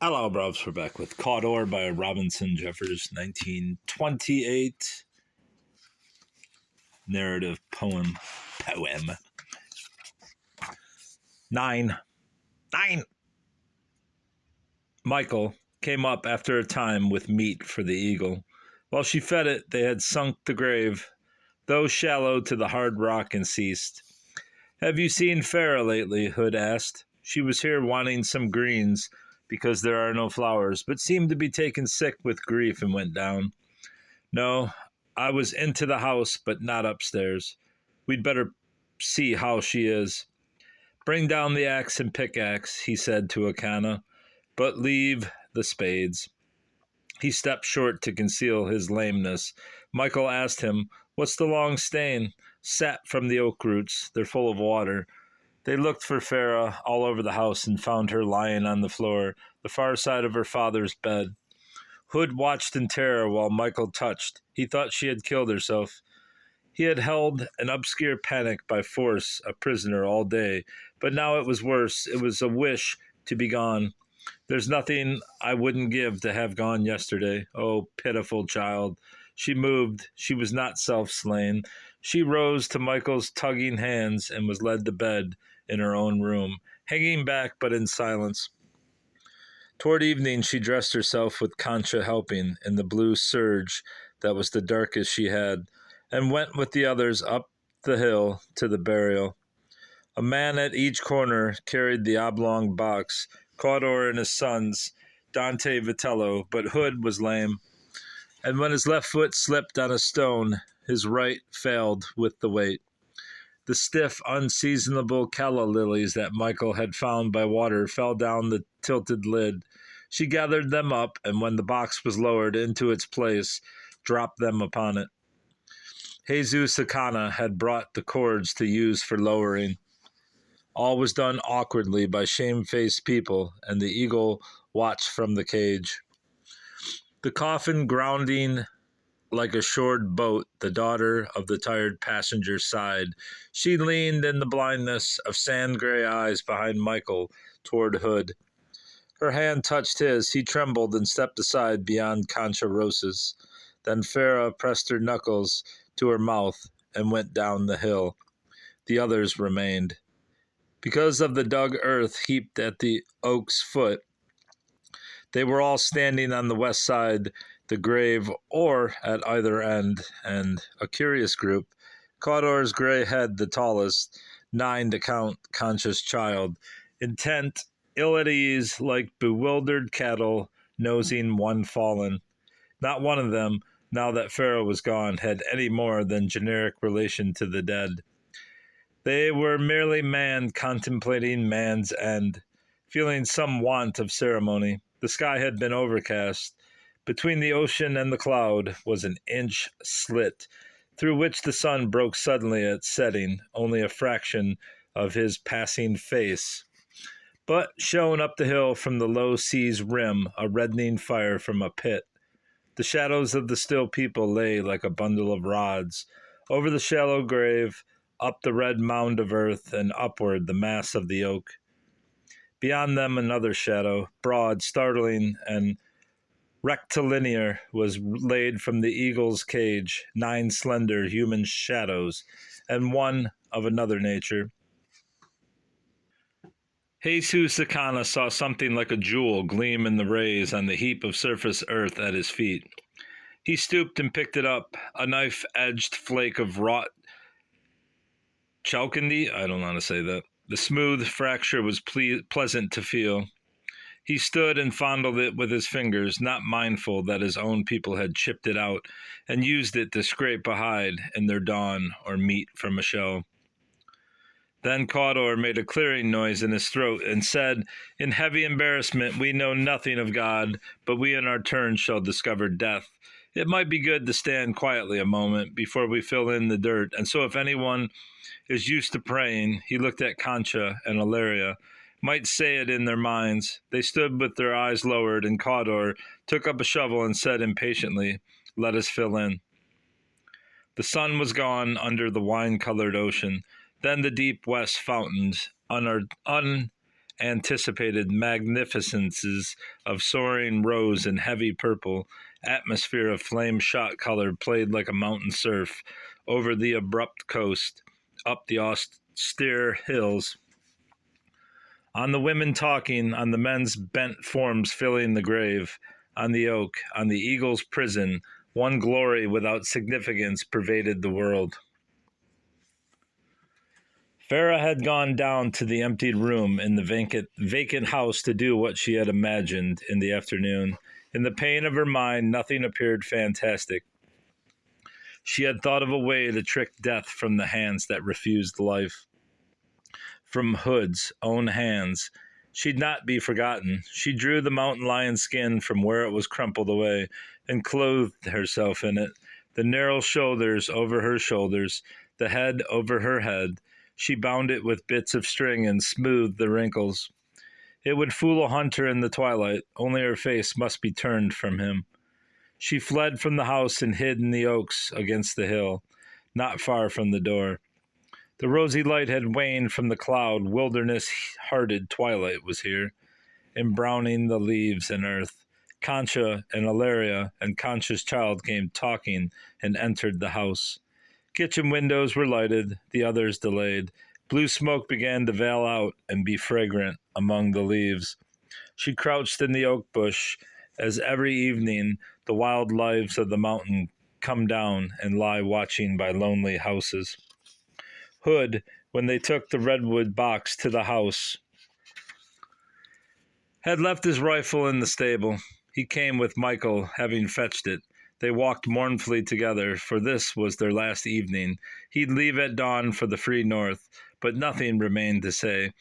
Hello, bros. We're back with Cawdor by Robinson Jeffers, 1928 narrative poem. Nine. Michael came up after a time with meat for the eagle. While she fed it, they had sunk the grave, though shallow to the hard rock, and ceased. Have you seen Farah lately? Hood asked. She was here wanting some greens, because there are no flowers, but seemed to be taken sick with grief and went down. No, I was into the house, but not upstairs. We'd better see how she is. Bring down the axe and pickaxe, he said to Akana, but leave the spades. He stepped short to conceal his lameness. Michael asked him, What's the long stain? Sap from the oak roots. They're full of water. They looked for Farah all over the house and found her lying on the floor, the far side of her father's bed. Hood watched in terror while Michael touched. He thought she had killed herself. He had held an obscure panic by force, a prisoner all day, but now it was worse. It was a wish to be gone. There's nothing I wouldn't give to have gone yesterday. Oh, pitiful child. She moved. She was not self-slain. She rose to Michael's tugging hands and was led to bed in her own room, hanging back but in silence. Toward evening, she dressed herself with Concha helping in the blue serge that was the darkest she had, and went with the others up the hill to the burial. A man at each corner carried the oblong box, Cawdor and his sons, Dante Vitello, but Hood was lame, and when his left foot slipped on a stone, his right failed with the weight. The stiff, unseasonable calla lilies that Michael had found by water fell down the tilted lid. She gathered them up, and when the box was lowered into its place, dropped them upon it. Jesus Akana had brought the cords to use for lowering. All was done awkwardly by shamefaced people, and the eagle watched from the cage. The coffin grounding like a shored boat, the daughter of the tired passenger sighed. She leaned in the blindness of sand-gray eyes behind Michael toward Hood. Her hand touched his. He trembled and stepped aside beyond Concha Rosas. Then Farah pressed her knuckles to her mouth and went down the hill. The others remained. Because of the dug earth heaped at the oak's foot, they were all standing on the west side, the grave, or at either end, and a curious group. Cawdor's gray head the tallest, 9 to count Concha's child, intent, ill at ease, like bewildered cattle nosing one fallen. Not one of them, now that Farah was gone, had any more than generic relation to the dead. They were merely man contemplating man's end, feeling some want of ceremony. The sky had been overcast. Between the ocean and the cloud was an inch slit, through which the sun broke suddenly at setting, only a fraction of his passing face. But shone up the hill from the low sea's rim a reddening fire from a pit. The shadows of the still people lay like a bundle of rods. Over the shallow grave, up the red mound of earth, and upward the mass of the oak. Beyond them another shadow, broad, startling, and rectilinear, was laid from the eagle's cage, 9 slender human shadows, and one of another nature. Jesus Akana saw something like a jewel gleam in the rays on the heap of surface earth at his feet. He stooped and picked it up, a knife-edged flake of wrought chalcony. I don't know how to say that. The smooth fracture was pleasant to feel. He stood and fondled it with his fingers, not mindful that his own people had chipped it out and used it to scrape a hide in their dawn or meat from a shell. Then Cawdor made a clearing noise in his throat and said, in heavy embarrassment, we know nothing of God, but we in our turn shall discover death. It might be good to stand quietly a moment before we fill in the dirt, and so if anyone is used to praying, he looked at Concha and Ilaria, might say it in their minds. They stood with their eyes lowered, and Cawdor took up a shovel and said impatiently, let us fill in. The sun was gone under the wine-colored ocean. Then the deep west fountains, anticipated magnificences of soaring rose and heavy purple, atmosphere of flame-shot color played like a mountain surf over the abrupt coast, up the austere hills. On the women talking, on the men's bent forms filling the grave, on the oak, on the eagle's prison, one glory without significance pervaded the world. Farah had gone down to the emptied room in the vacant house to do what she had imagined in the afternoon. In the pain of her mind, nothing appeared fantastic. She had thought of a way to trick death from the hands that refused life. From Hood's own hands. She'd not be forgotten. She drew the mountain lion skin from where it was crumpled away and clothed herself in it, the narrow shoulders over her shoulders, the head over her head. She bound it with bits of string and smoothed the wrinkles. It would fool a hunter in the twilight, only her face must be turned from him. She fled from the house and hid in the oaks against the hill, not far from the door. The rosy light had waned from the cloud. Wilderness-hearted twilight was here, embrowning the leaves and earth. Concha and Ilaria and Concha's child came talking and entered the house. Kitchen windows were lighted, the others delayed. Blue smoke began to veil out and be fragrant among the leaves. She crouched in the oak bush as every evening the wild lives of the mountain come down and lie watching by lonely houses. Hood, when they took the redwood box to the house, had left his rifle in the stable. He came with Michael, having fetched it. They walked mournfully together, for this was their last evening. He'd leave at dawn for the free north, but nothing remained to say.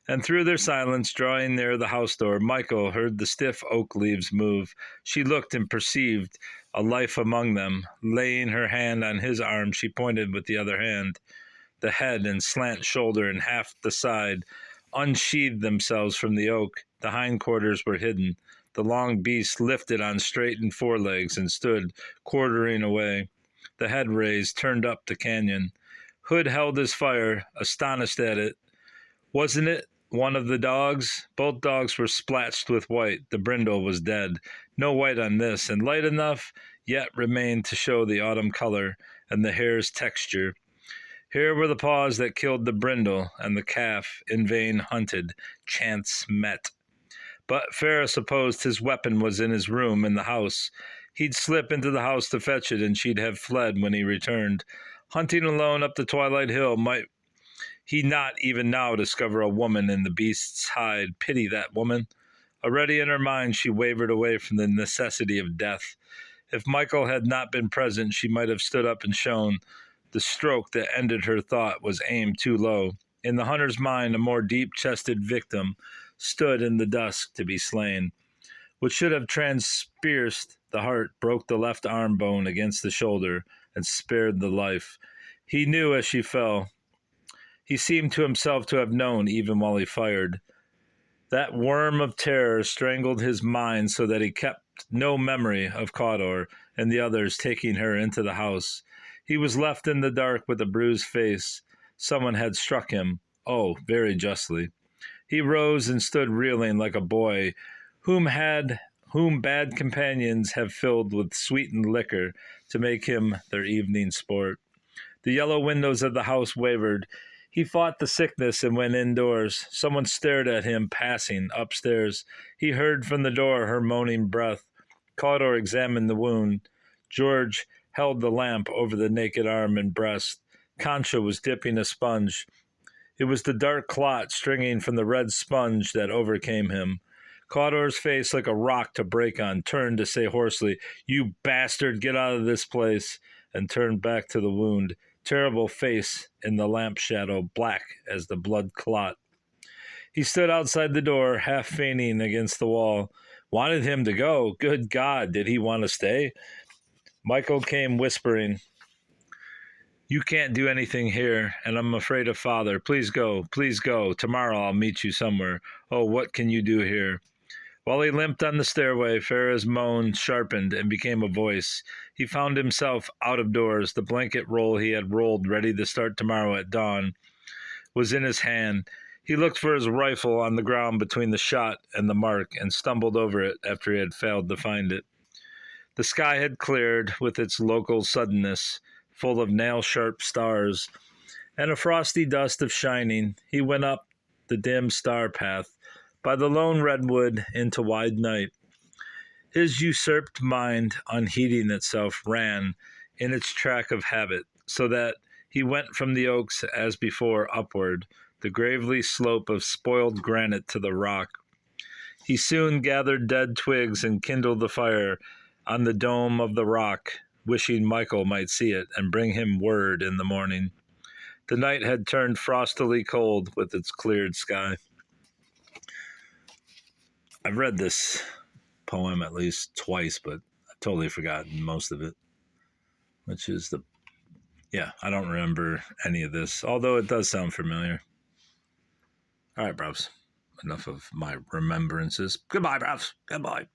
And through their silence, drawing near the house door, Michael heard the stiff oak leaves move. She looked and perceived a life among them. Laying her hand on his arm, she pointed with the other hand. The head and slant shoulder and half the side unsheathed themselves from the oak. The hindquarters were hidden. The long beast lifted on straightened forelegs and stood quartering away, the head raised, turned up the canyon. Hood held his fire, astonished at it. Wasn't it one of the dogs? Both dogs were splatched with white. The brindle was dead. No white on this, and light enough yet remained to show the autumn color and the hair's texture. Here were the paws that killed the brindle, and the calf, in vain hunted, chance met. But Farah supposed his weapon was in his room in the house. He'd slip into the house to fetch it, and she'd have fled when he returned. Hunting alone up the twilight hill, might he not even now discover a woman in the beast's hide? Pity that woman. Already in her mind she wavered away from the necessity of death. If Michael had not been present, she might have stood up and shown. The stroke that ended her thought was aimed too low. In the hunter's mind, a more deep-chested victim stood in the dusk to be slain. What should have transpierced the heart broke the left arm bone against the shoulder and spared the life. He knew as she fell. He seemed to himself to have known even while he fired. That worm of terror strangled his mind so that he kept no memory of Cawdor and the others taking her into the house. He was left in the dark with a bruised face. Someone had struck him. Oh, very justly. He rose and stood reeling like a boy whom bad companions have filled with sweetened liquor to make him their evening sport. The yellow windows of the house wavered. He fought the sickness and went indoors. Someone stared at him passing upstairs. He heard from the door her moaning breath. Cawdor examined the wound. George held the lamp over the naked arm and breast. Concha was dipping a sponge. It was the dark clot stringing from the red sponge that overcame him. Cawdor's face, like a rock to break on, turned to say hoarsely, "You bastard, get out of this place," and turned back to the wound. Terrible face in the lamp shadow, black as the blood clot. He stood outside the door, half fainting against the wall. Wanted him to go. Good God, did he want to stay? Michael came whispering, "You can't do anything here, and I'm afraid of Father. Please go, please go. Tomorrow I'll meet you somewhere. Oh, what can you do here?" While he limped on the stairway, Farah's moan sharpened and became a voice. He found himself out of doors. The blanket roll he had rolled ready to start tomorrow at dawn was in his hand. He looked for his rifle on the ground between the shot and the mark and stumbled over it after he had failed to find it. The sky had cleared with its local suddenness, full of nail-sharp stars, and a frosty dust of shining. He went up the dim star path by the lone redwood into wide night. His usurped mind, unheeding itself, ran in its track of habit, so that he went from the oaks as before upward, the gravely slope of spoiled granite to the rock. He soon gathered dead twigs and kindled the fire on the dome of the rock, wishing Michael might see it and bring him word in the morning. The night had turned frostily cold with its cleared sky. I've read this poem at least twice, but I've totally forgotten most of it, which is I don't remember any of this, although it does sound familiar. All right, bros. Enough of my remembrances. Goodbye, bros. Goodbye.